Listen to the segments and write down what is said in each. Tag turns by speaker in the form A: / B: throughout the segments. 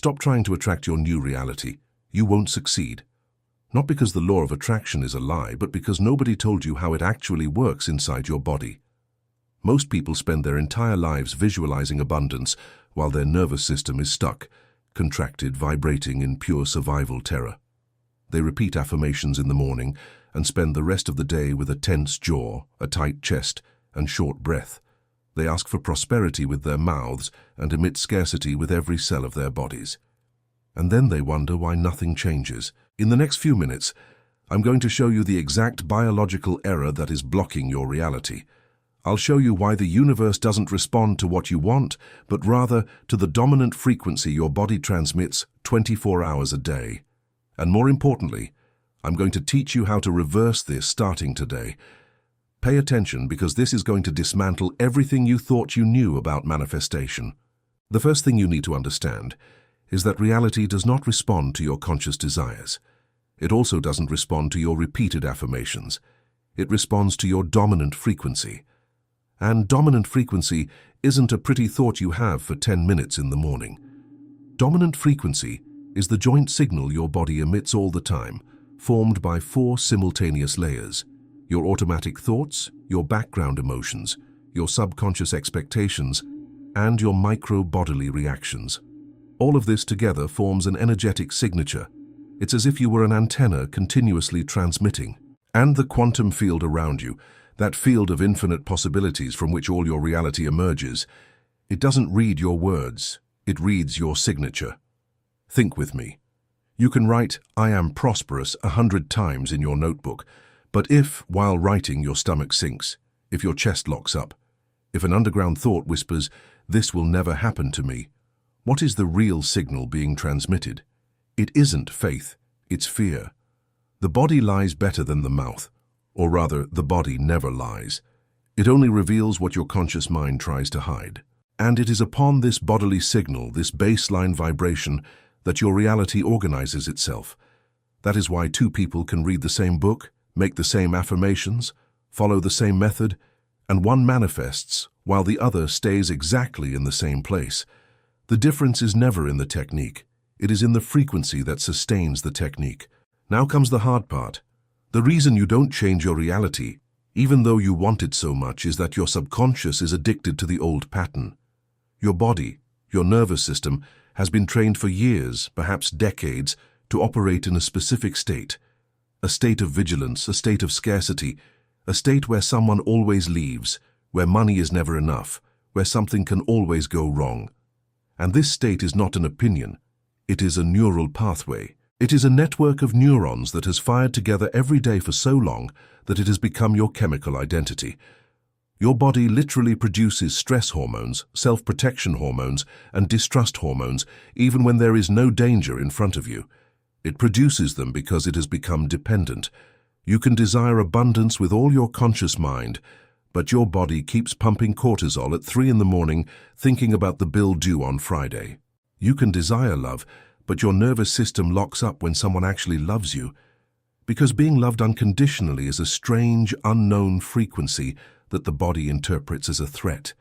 A: Stop trying to attract your new reality. You won't succeed. Not because the law of attraction is a lie, but because nobody told you how it actually works inside your body. Most people spend their entire lives visualizing abundance while their nervous system is stuck, contracted, vibrating in pure survival terror. They repeat affirmations in the morning and spend the rest of the day with a tense jaw, a tight chest, and short breath. They ask for prosperity with their mouths and emit scarcity with every cell of their bodies. And then they wonder why nothing changes. In the next few minutes, I'm going to show you the exact biological error that is blocking your reality. I'll show you why the universe doesn't respond to what you want, but rather to the dominant frequency your body transmits 24 hours a day. And more importantly, I'm going to teach you how to reverse this starting today. Pay attention, because this is going to dismantle everything you thought you knew about manifestation. The first thing you need to understand is that reality does not respond to your conscious desires. It also doesn't respond to your repeated affirmations. It responds to your dominant frequency. And dominant frequency isn't a pretty thought you have for 10 minutes in the morning. Dominant frequency is the joint signal your body emits all the time, formed by 4 simultaneous layers: your automatic thoughts, your background emotions, your subconscious expectations, and your micro-bodily reactions. All of this together forms an energetic signature. It's as if you were an antenna continuously transmitting. And the quantum field around you, that field of infinite possibilities from which all your reality emerges, it doesn't read your words, it reads your signature. Think with me. You can write "I am prosperous" 100 times in your notebook, but if, while writing, your stomach sinks, if your chest locks up, if an underground thought whispers, "This will never happen to me," what is the real signal being transmitted? It isn't faith, it's fear. The body lies better than the mouth. Or rather, the body never lies. It only reveals what your conscious mind tries to hide. And it is upon this bodily signal, this baseline vibration, that your reality organizes itself. That is why 2 people can read the same book, make the same affirmations, follow the same method, and one manifests while the other stays exactly in the same place. The difference is never in the technique. It is in the frequency that sustains the technique. Now comes the hard part. The reason you don't change your reality, even though you want it so much, is that your subconscious is addicted to the old pattern. Your body, your nervous system, has been trained for years, perhaps decades, to operate in a specific state. A state of vigilance, a state of scarcity, a state where someone always leaves, where money is never enough, where something can always go wrong. And this state is not an opinion. It is a neural pathway. It is a network of neurons that has fired together every day for so long that it has become your chemical identity. Your body literally produces stress hormones, self-protection hormones, and distrust hormones, even when there is no danger in front of you. It produces them because it has become dependent. You can desire abundance with all your conscious mind, but your body keeps pumping cortisol at 3 in the morning, thinking about the bill due on Friday. You can desire love, but your nervous system locks up when someone actually loves you. Because being loved unconditionally is a strange, unknown frequency that the body interprets as a threat.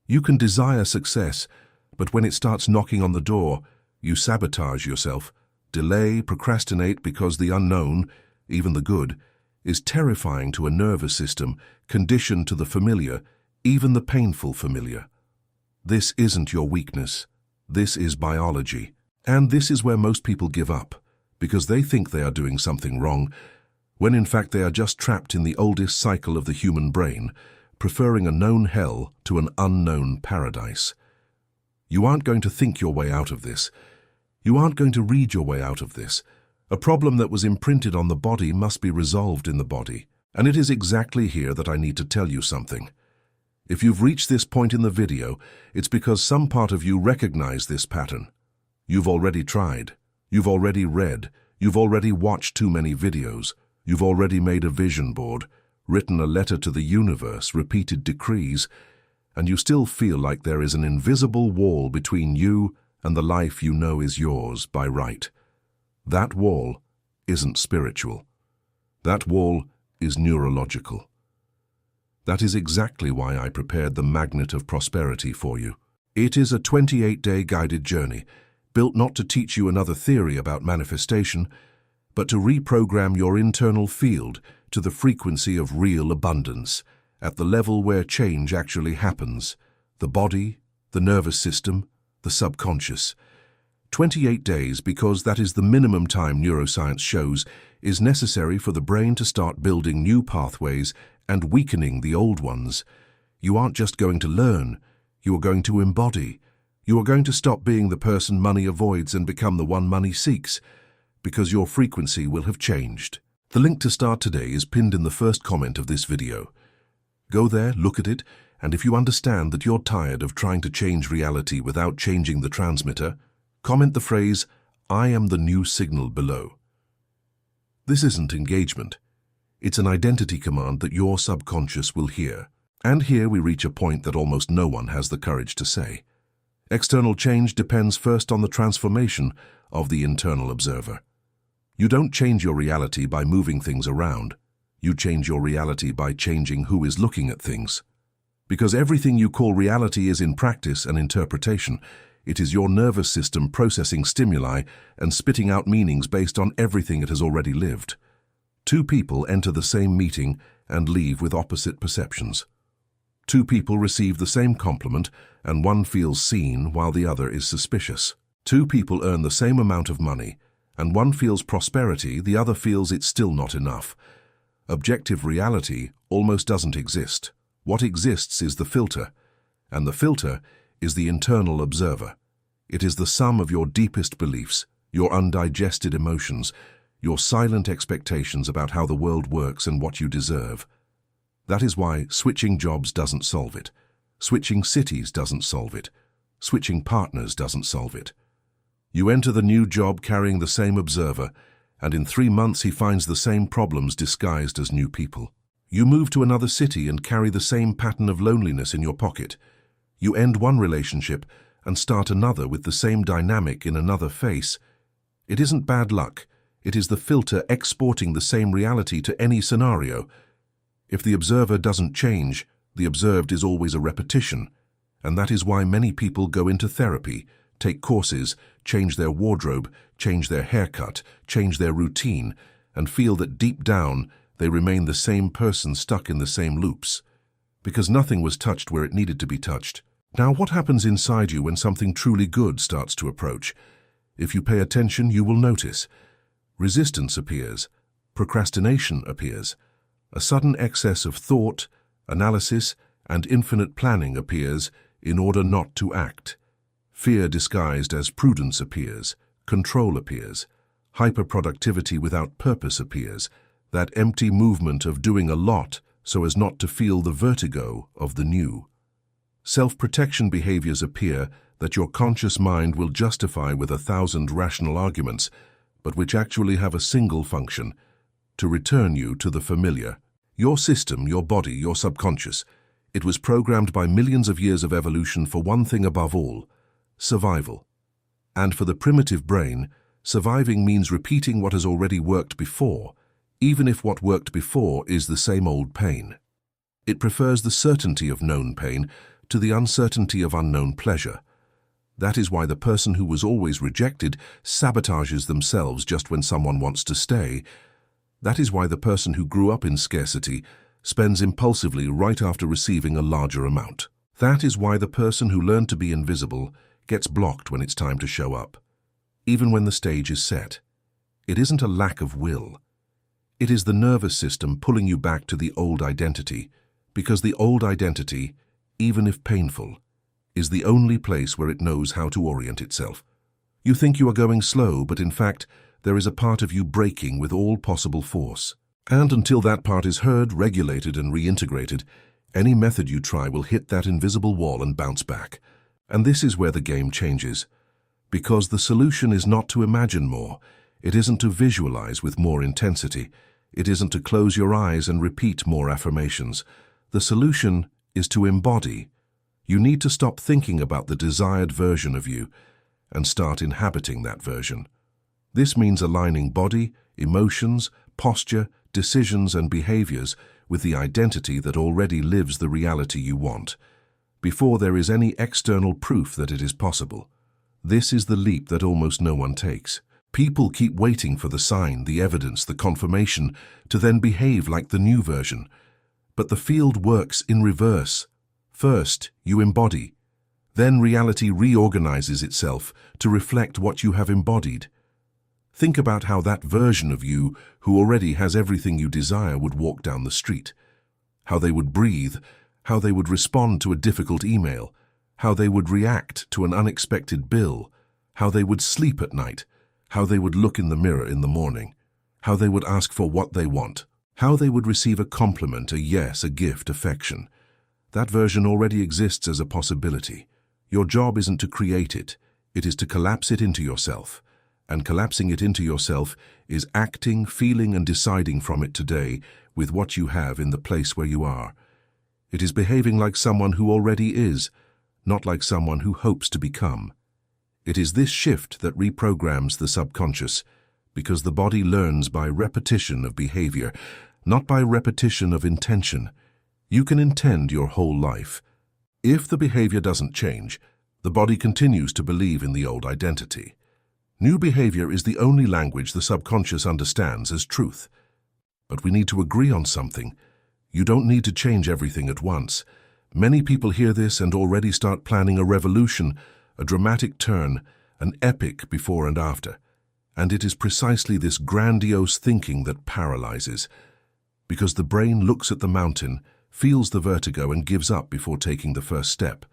A: You can desire success, but when it starts knocking on the door, you sabotage yourself, delay, procrastinate, because the unknown, even the good, is terrifying to a nervous system conditioned to the familiar, even the painful familiar. This isn't your weakness. This is biology. And this is where most people give up, because they think they are doing something wrong, when in fact they are just trapped in the oldest cycle of the human brain, preferring a known hell to an unknown paradise. You aren't going to think your way out of this. You aren't going to read your way out of this. A problem that was imprinted on the body must be resolved in the body. And it is exactly here that I need to tell you something. If you've reached this point in the video, it's because some part of you recognized this pattern. You've already tried. You've already read. You've already watched too many videos. You've already made a vision board, written a letter to the universe, repeated decrees, and you still feel like there is an invisible wall between you and the life you know is yours by right. That wall isn't spiritual. That wall is neurological. That is exactly why I prepared the Magnet of Prosperity for you. It is a 28-day guided journey, built not to teach you another theory about manifestation, but to reprogram your internal field to the frequency of real abundance, at the level where change actually happens, the body, the nervous system, the subconscious. 28 days, because that is the minimum time neuroscience shows, is necessary for the brain to start building new pathways and weakening the old ones. You aren't just going to learn, you are going to embody. You are going to stop being the person money avoids and become the one money seeks, because your frequency will have changed. The link to start today is pinned in the first comment of this video. Go there, look at it, and if you understand that you're tired of trying to change reality without changing the transmitter, comment the phrase, "I am the new signal" below. This isn't engagement. It's an identity command that your subconscious will hear. And here we reach a point that almost no one has the courage to say. External change depends first on the transformation of the internal observer. You don't change your reality by moving things around. You change your reality by changing who is looking at things. Because everything you call reality is in practice an interpretation. It is your nervous system processing stimuli and spitting out meanings based on everything it has already lived. Two people enter the same meeting and leave with opposite perceptions. Two people receive the same compliment and one feels seen while the other is suspicious. Two people earn the same amount of money and one feels prosperity, the other feels it's still not enough. Objective reality almost doesn't exist. What exists is the filter, and the filter is the internal observer. It is the sum of your deepest beliefs, your undigested emotions, your silent expectations about how the world works and what you deserve. That is why switching jobs doesn't solve it. Switching cities doesn't solve it. Switching partners doesn't solve it. You enter the new job carrying the same observer, and in 3 months he finds the same problems disguised as new people. You move to another city and carry the same pattern of loneliness in your pocket. You end one relationship and start another with the same dynamic in another face. It isn't bad luck. It is the filter exporting the same reality to any scenario. If the observer doesn't change, the observed is always a repetition. And that is why many people go into therapy, take courses, change their wardrobe, change their haircut, change their routine, and feel that deep down they remain the same person stuck in the same loops. Because nothing was touched where it needed to be touched. Now, what happens inside you when something truly good starts to approach? If you pay attention, you will notice. Resistance appears. Procrastination appears. A sudden excess of thought, analysis, and infinite planning appears in order not to act. Fear disguised as prudence appears. Control appears. Hyperproductivity without purpose appears. That empty movement of doing a lot so as not to feel the vertigo of the new. Self-protection behaviors appear that your conscious mind will justify with 1,000 rational arguments, but which actually have a single function, to return you to the familiar. Your system, your body, your subconscious, it was programmed by millions of years of evolution for one thing above all, survival. And for the primitive brain, surviving means repeating what has already worked before, even if what worked before is the same old pain. It prefers the certainty of known pain to the uncertainty of unknown pleasure. That is why the person who was always rejected sabotages themselves just when someone wants to stay. That is why the person who grew up in scarcity spends impulsively right after receiving a larger amount. That is why the person who learned to be invisible gets blocked when it's time to show up, even when the stage is set. It isn't a lack of will. It is the nervous system pulling you back to the old identity, because the old identity, even if painful, is the only place where it knows how to orient itself. You think you are going slow, but in fact, there is a part of you braking with all possible force. And until that part is heard, regulated, and reintegrated, any method you try will hit that invisible wall and bounce back. And this is where the game changes. Because the solution is not to imagine more. It isn't to visualize with more intensity. It isn't to close your eyes and repeat more affirmations. The solution is to embody. You need to stop thinking about the desired version of you and start inhabiting that version. This means aligning body, emotions, posture, decisions, and behaviors with the identity that already lives the reality you want, before there is any external proof that it is possible. This is the leap that almost no one takes. People keep waiting for the sign, the evidence, the confirmation to then behave like the new version. But the field works in reverse. First, you embody. Then reality reorganizes itself to reflect what you have embodied. Think about how that version of you, who already has everything you desire, would walk down the street. How they would breathe, how they would respond to a difficult email, how they would react to an unexpected bill, how they would sleep at night, how they would look in the mirror in the morning, how they would ask for what they want, how they would receive a compliment, a yes, a gift, affection. That version already exists as a possibility. Your job isn't to create it, it is to collapse it into yourself. And collapsing it into yourself is acting, feeling, and deciding from it today with what you have in the place where you are. It is behaving like someone who already is, not like someone who hopes to become. It is this shift that reprograms the subconscious, because the body learns by repetition of behavior, not by repetition of intention. You can intend your whole life. If the behavior doesn't change, the body continues to believe in the old identity. New behavior is the only language the subconscious understands as truth. But we need to agree on something. You don't need to change everything at once. Many people hear this and already start planning a revolution, a dramatic turn, an epic before and after. And it is precisely this grandiose thinking that paralyzes. Because the brain looks at the mountain, feels the vertigo, and gives up before taking the first step.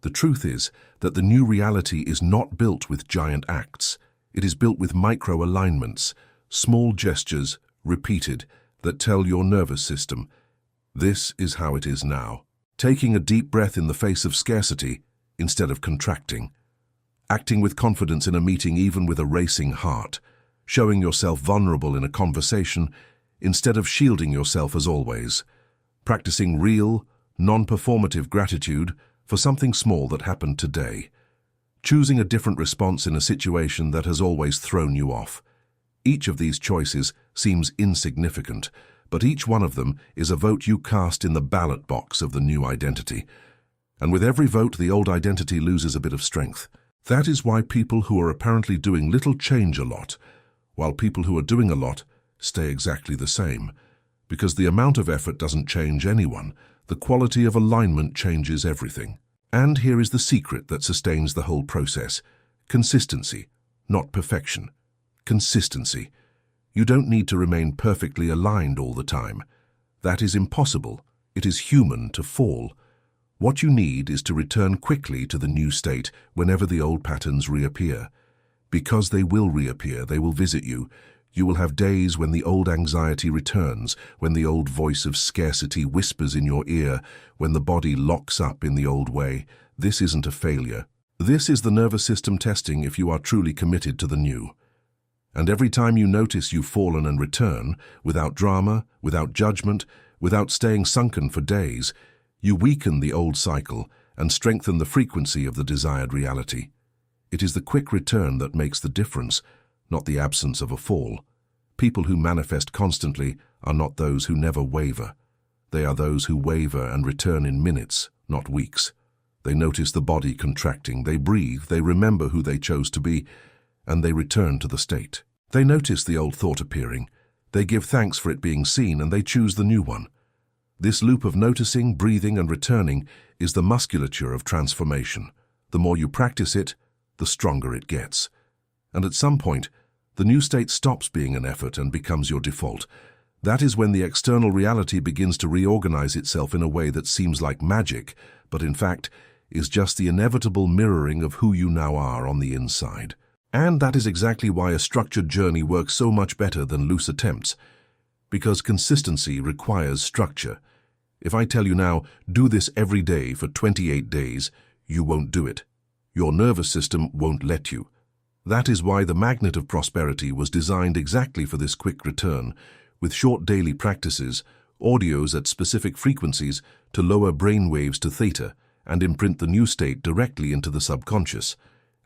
A: The truth is that the new reality is not built with giant acts. It is built with micro-alignments, small gestures, repeated, that tell your nervous system, this is how it is now. Taking a deep breath in the face of scarcity instead of contracting. Acting with confidence in a meeting even with a racing heart. Showing yourself vulnerable in a conversation instead of shielding yourself as always. Practicing real, non-performative gratitude for something small that happened today. Choosing a different response in a situation that has always thrown you off. Each of these choices seems insignificant, but each one of them is a vote you cast in the ballot box of the new identity. And with every vote, the old identity loses a bit of strength. That is why people who are apparently doing little change a lot, while people who are doing a lot stay exactly the same. Because the amount of effort doesn't change anyone, the quality of alignment changes everything. And here is the secret that sustains the whole process. Consistency, not perfection. Consistency. You don't need to remain perfectly aligned all the time. That is impossible. It is human to fall. What you need is to return quickly to the new state whenever the old patterns reappear. Because they will reappear, they will visit you. You will have days when the old anxiety returns, when the old voice of scarcity whispers in your ear, when the body locks up in the old way. This isn't a failure. This is the nervous system testing if you are truly committed to the new. And every time you notice you've fallen and return, without drama, without judgment, without staying sunken for days, you weaken the old cycle and strengthen the frequency of the desired reality. It is the quick return that makes the difference, not the absence of a fall. People who manifest constantly are not those who never waver. They are those who waver and return in minutes, not weeks. They notice the body contracting, they breathe, they remember who they chose to be, and they return to the state. They notice the old thought appearing, they give thanks for it being seen, and they choose the new one. This loop of noticing, breathing, and returning is the musculature of transformation. The more you practice it, the stronger it gets. And at some point, the new state stops being an effort and becomes your default. That is when the external reality begins to reorganize itself in a way that seems like magic, but in fact is just the inevitable mirroring of who you now are on the inside. And that is exactly why a structured journey works so much better than loose attempts, because consistency requires structure. If I tell you now, do this every day for 28 days, you won't do it. Your nervous system won't let you. That is why the magnet of prosperity was designed exactly for this quick return, with short daily practices, audios at specific frequencies to lower brain waves to theta and imprint the new state directly into the subconscious,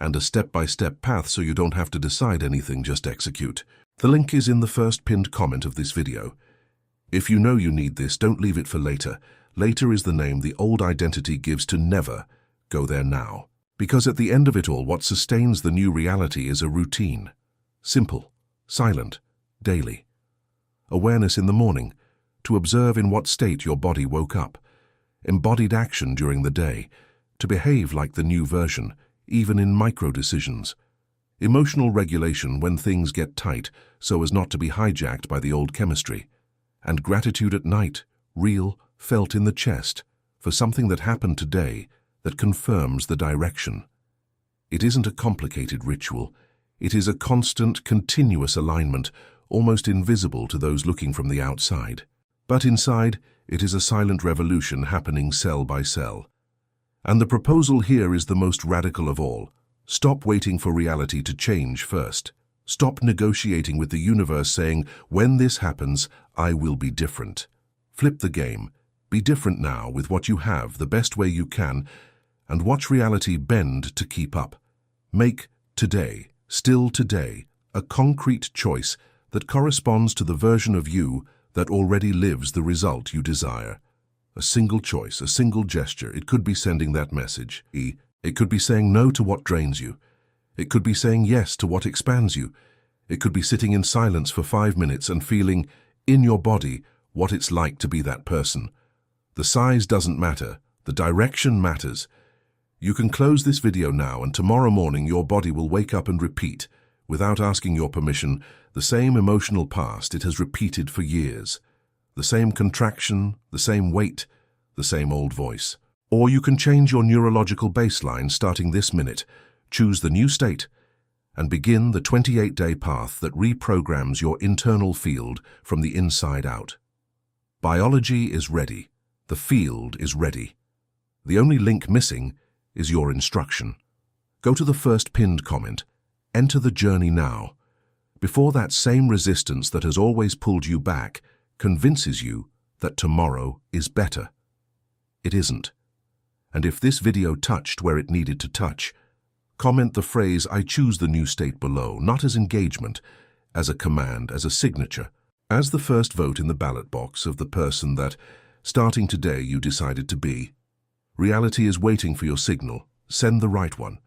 A: and a step-by-step path so you don't have to decide anything, just execute. The link is in the first pinned comment of this video. If you know you need this, don't leave it for later. Later is the name the old identity gives to never. Go there now. Because at the end of it all, what sustains the new reality is a routine. Simple, silent, daily. Awareness in the morning, to observe in what state your body woke up. Embodied action during the day, to behave like the new version, even in micro-decisions. Emotional regulation when things get tight, so as not to be hijacked by the old chemistry. And gratitude at night, real, felt in the chest, for something that happened today that confirms the direction. It isn't a complicated ritual. It is a constant, continuous alignment, almost invisible to those looking from the outside. But inside, it is a silent revolution happening cell by cell. And the proposal here is the most radical of all. Stop waiting for reality to change first. Stop negotiating with the universe saying, when this happens, I will be different. Flip the game. Be different now with what you have, the best way you can, and watch reality bend to keep up. Make today, still today, a concrete choice that corresponds to the version of you that already lives the result you desire. A single choice, a single gesture. It could be sending that message. It could be saying no to what drains you. It could be saying yes to what expands you. It could be sitting in silence for 5 minutes and feeling, in your body, what it's like to be that person. The size doesn't matter. The direction matters. You can close this video now, and tomorrow morning your body will wake up and repeat, without asking your permission, the same emotional past it has repeated for years. The same contraction, the same weight, the same old voice. Or you can change your neurological baseline starting this minute, choose the new state, and begin the 28-day path that reprograms your internal field from the inside out. Biology is ready. The field is ready. The only link missing is your instruction. Go to the first pinned comment. Enter the journey now, before that same resistance that has always pulled you back convinces you that tomorrow is better. It isn't. And if this video touched where it needed to touch, comment the phrase, I choose the new state below, not as engagement, as a command, as a signature, as the first vote in the ballot box of the person that, starting today, you decided to be. Reality is waiting for your signal. Send the right one.